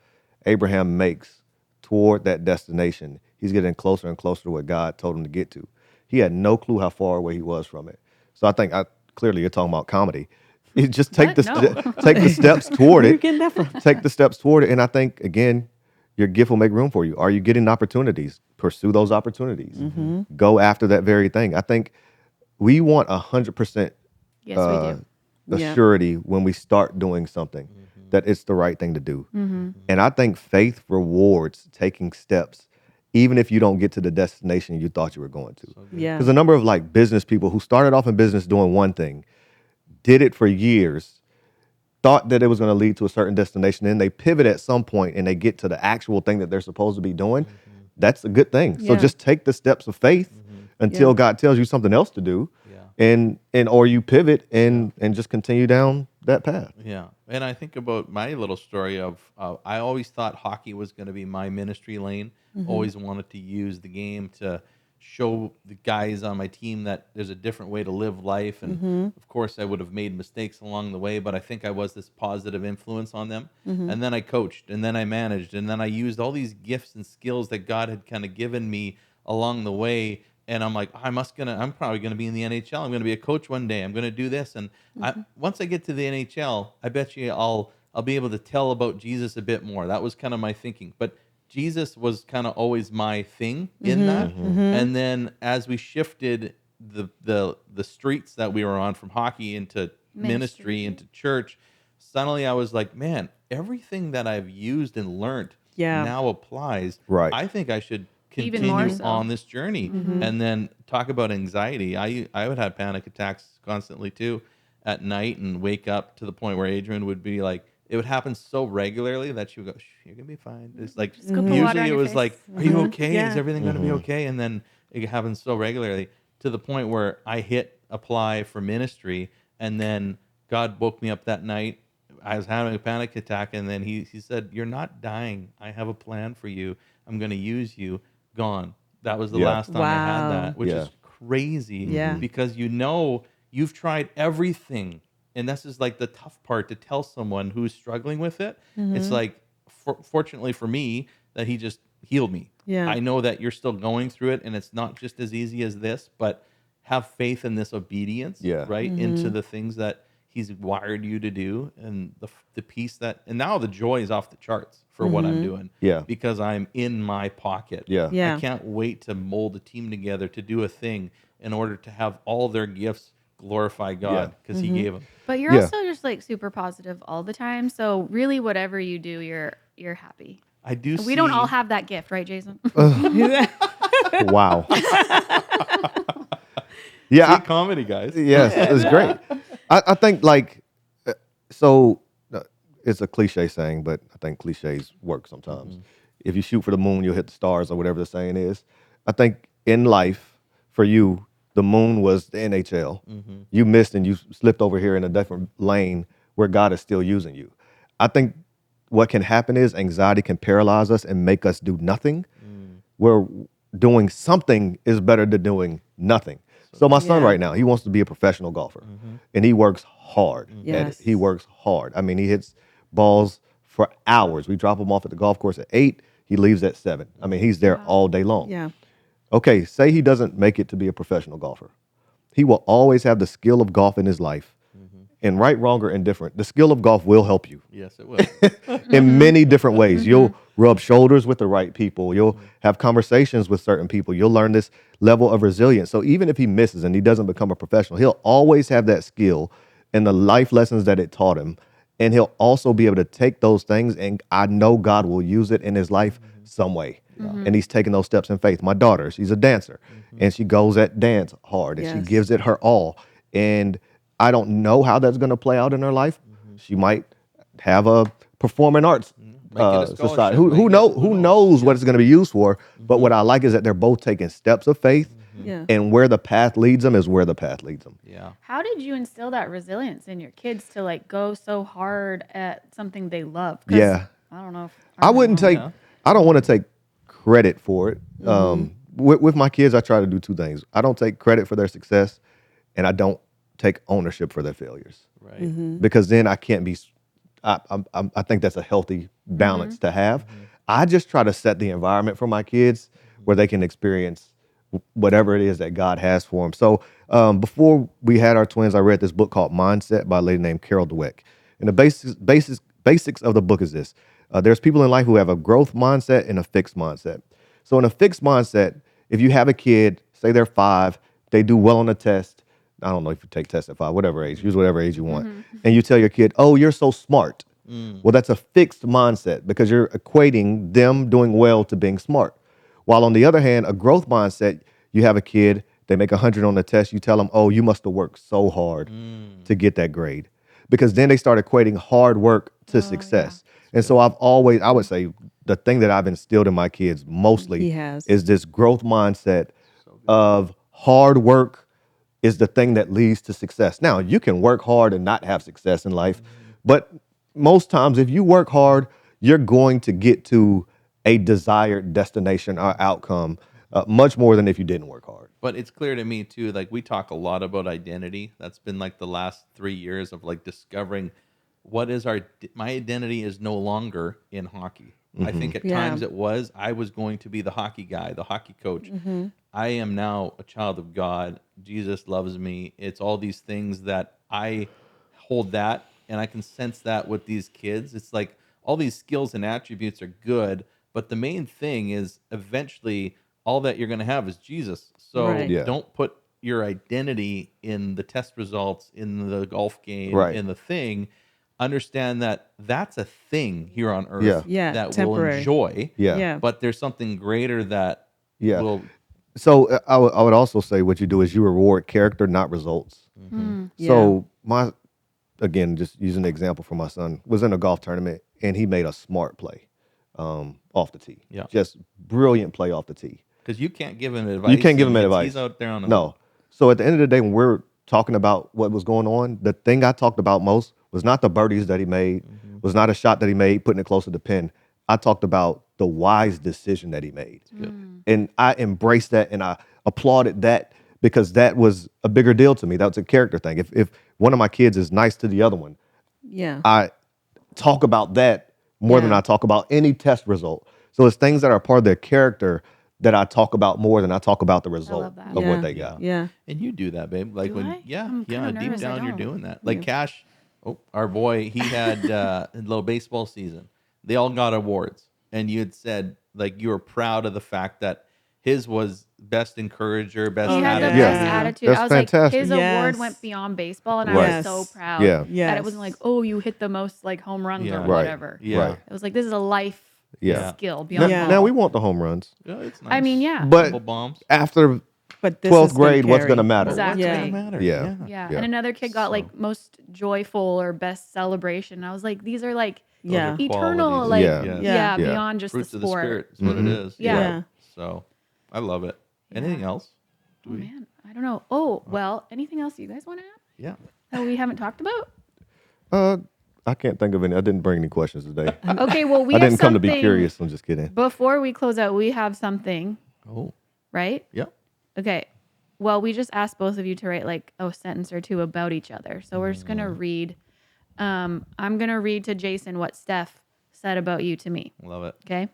Abraham makes toward that destination, he's getting closer and closer to what God told him to get to. He had no clue how far away he was from it. So I think clearly you're talking about comedy. You just take take the steps toward Where you it. getting that from? Take the steps toward it. And I think, again, your gift will make room for you. Are you getting opportunities? Pursue those opportunities. Go after that very thing. I think we want 100% Yes, we do. the Yeah. surety when we start doing something that it's the right thing to do. And I think faith rewards taking steps, even if you don't get to the destination you thought you were going to. Yeah. Because a number of like business people who started off in business doing one thing, did it for years, thought that it was going to lead to a certain destination, then they pivot at some point and they get to the actual thing that they're supposed to be doing. That's a good thing. So Yeah. just take the steps of faith until Yeah. God tells you something else to do, Yeah. and or you pivot and just continue down that path. Yeah, and I think about my little story of I always thought hockey was going to be my ministry lane. Always wanted to use the game to show the guys on my team that there's a different way to live life. And of course, I would have made mistakes along the way, but I think I was this positive influence on them. And then I coached, and then I managed, and then I used all these gifts and skills that God had kind of given me along the way. And I'm like, I'm probably gonna be in the NHL. I'm gonna be a coach one day. I'm gonna do this. And once I get to the NHL, I bet you I'll be able to tell about Jesus a bit more. That was kind of my thinking. But Jesus was kind of always my thing in that. And then as we shifted the streets that we were on from hockey into ministry into church, suddenly I was like, man, everything that I've used and learned now applies. Right. I think I should Even more continue so. on this journey. And then talk about anxiety. I would have panic attacks constantly too at night and wake up to the point where Adrian would be like, it would happen so regularly that she would go, "Shh, you're gonna be fine." It's like Scoop of water usually on it your was face. like, "Are you okay? Yeah. Is everything gonna be okay?" And then it happens so regularly to the point where I hit apply for ministry, and then God woke me up that night. I was having a panic attack, and then he said, "You're not dying. I have a plan for you. I'm gonna use you." Gone. That was the Yeah. last time I had Wow. that, which Yeah. is crazy. Yeah. Because you've tried everything. And this is like the tough part to tell someone who's struggling with it. It's like, fortunately for me, that he just healed me. Yeah. I know that you're still going through it, and it's not just as easy as this, but have faith in this obedience, Yeah. right, into the things that he's wired you to do, and the peace and now the joy is off the charts for what I'm doing. Yeah. Because I'm in my pocket. Yeah. Yeah. I can't wait to mold a team together to do a thing in order to have all their gifts glorify God because he gave them. But you're Yeah. also just like super positive all the time. So really, whatever you do, you're happy. I do. We don't all have that gift, right, Jason? Wow. Yeah. comedy, guys. Yes, it's great. I think like, it's a cliche saying, but I think cliches work sometimes. If you shoot for the moon, you'll hit the stars, or whatever the saying is. I think in life, for you, the moon was the NHL. You missed and you slipped over here in a different lane where God is still using you. I think what can happen is anxiety can paralyze us and make us do nothing, where doing something is better than doing nothing. So my son Yeah. right now, he wants to be a professional golfer, and he works hard at it. Yes. He works hard. I mean, he hits balls for hours. We drop him off at the golf course at 8. He leaves at 7. I mean, he's there all day long. Yeah. Okay, say he doesn't make it to be a professional golfer. He will always have the skill of golf in his life. And right, wrong, or indifferent, the skill of golf will help you Yes, it will. in many different ways. You'll rub shoulders with the right people. You'll have conversations with certain people. You'll learn this level of resilience. So even if he misses and he doesn't become a professional, he'll always have that skill and the life lessons that it taught him. And he'll also be able to take those things, and I know God will use it in his life some way. And he's taking those steps in faith. My daughter, she's a dancer, and she goes at dance hard, and Yes. she gives it her all. And I don't know how that's going to play out in her life. She might have a performing arts Make it a society. scholarship, Who make it- knows what it's going to be used for? But what I like is that they're both taking steps of faith, Yeah. and where the path leads them is where the path leads them. Yeah. How did you instill that resilience in your kids to like go so hard at something they love? 'Cause Yeah. I don't know. I wouldn't know. take. I don't want to take credit for it with my kids, I try to do two things. I don't take credit for their success, and I don't take ownership for their failures. Right. Because then I can't be. I think that's a healthy balance to have. I just try to set the environment for my kids where they can experience whatever it is that God has for them. So before we had our twins, I read this book called Mindset by a lady named Carol Dweck. And the basics of the book is this. There's people in life who have a growth mindset and a fixed mindset. So in a fixed mindset, if you have a kid, say they're 5, they do well on a test. I don't know if you take tests at 5, whatever age, use whatever age you want. And you tell your kid, oh, you're so smart. Well, that's a fixed mindset because you're equating them doing well to being smart. While on the other hand, a growth mindset, you have a kid, they make 100 on the test, you tell them, oh, you must have worked so hard to get that grade. Because then they start equating hard work to success. And so I would say the thing that I've instilled in my kids mostly is this growth mindset of hard work is the thing that leads to success. Now, you can work hard and not have success in life, but most times if you work hard, you're going to get to a desired destination or outcome much more than if you didn't work hard. But it's clear to me too, like we talk a lot about identity. That's been like the last 3 years of like discovering what is my identity is no longer in hockey. I think at times I was going to be the hockey guy, the hockey coach. I am now a child of God. Jesus loves me. It's all these things that I hold that, and I can sense that with these kids. It's like all these skills and attributes are good, but the main thing is eventually all that you're going to have is Jesus. So don't put your identity in the test results, in the golf game, in the thing. Understand that that's a thing here on earth that temporary. we'll enjoy. Yeah. But there's something greater that will. So I would also say what you do is you reward character, not results. So again, just using the example for my son, was in a golf tournament and he made a smart play off the tee. Just brilliant play off the tee. Because you can't give him advice. You can't give him advice. He's out there on No. So at the end of the day, when we're talking about what was going on, the thing I talked about most was not the birdies that he made, was not a shot that he made, putting it close to the pin. I talked about the wise decision that he made. And I embraced that and I applauded that because that was a bigger deal to me. That was a character thing. If one of my kids is nice to the other one, I talk about that more than I talk about any test result. So it's things that are part of their character that I talk about more than I talk about the result of what they got. Yeah. And you do that, babe. Like I'm kinda deep nervous I down you're don't. doing that. Like Cash, our boy, he had a little baseball season. They all got awards. And you had said like you were proud of the fact that his was best encourager, best He had the attitude. best attitude. That's I was fantastic. like, his award Yes. went beyond baseball, and Right. I was so proud Yeah. that it wasn't like, oh, you hit the most like home runs or Right. whatever. Yeah. Right. It was like, this is a life skill Now, beyond Yeah. ball. now we want the home runs. Yeah, it's nice. I mean, yeah. But Couple bombs. after But this 12th is gonna grade, what's carry. going to matter? Exactly. What's gonna matter? Yeah. Yeah. Yeah. And another kid got like most joyful or best celebration. I was like, these are like Yeah. eternal, Qualities. like Yeah. yeah, Yeah. beyond just Fruits the of the sport. spirit is what it is. Yeah. Yeah. So I love it. Anything else? Oh man, I don't know. Oh well, anything else you guys want to add Yeah. that we haven't talked about? I can't think of any. I didn't bring any questions today. Okay, well we I have didn't come to be something- curious. I'm just kidding. Before we close out, we have something, Oh. right? Yep. Okay. Well, we just asked both of you to write like a sentence or two about each other. So we're just gonna read. I'm gonna read to Jason what Steph said about you to me. Love it. Okay.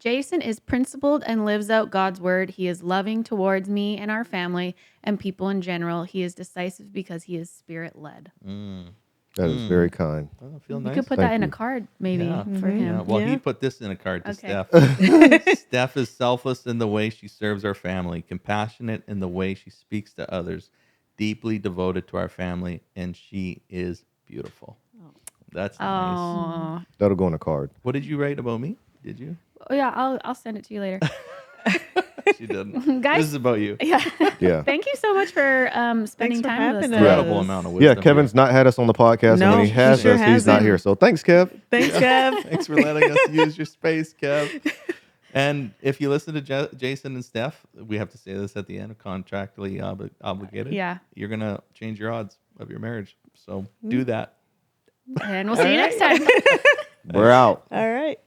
Jason is principled and lives out God's word. He is loving towards me and our family and people in general. He is decisive because he is spirit led. That is very kind. Oh, feel You nice. could put Thank that in a you. card maybe Yeah. for him. Yeah. Well, Yeah. he put this in a card to Okay. Steph. Steph is selfless in the way she serves our family, compassionate in the way she speaks to others, deeply devoted to our family, and she is beautiful. That's nice. Oh. That'll go on a card. What did you write about me? Did you? Oh yeah, I'll send it to you later. She didn't. Guys- This is about you. Yeah. Yeah. Thank you so much for spending for time with us. having today. us. Incredible amount of Yeah, wisdom. Kevin's not had us on the podcast, No, and when he he has sure us, he's not hasn't. here. So thanks, Kev. Thanks, Kev. Thanks for letting us use your space, Kev. And if you listen to Jason and Steph, we have to say this at the end, contractually obligated. Yeah. You're going to change your odds of your marriage. So do that. And we'll see you next time. We're out. All right.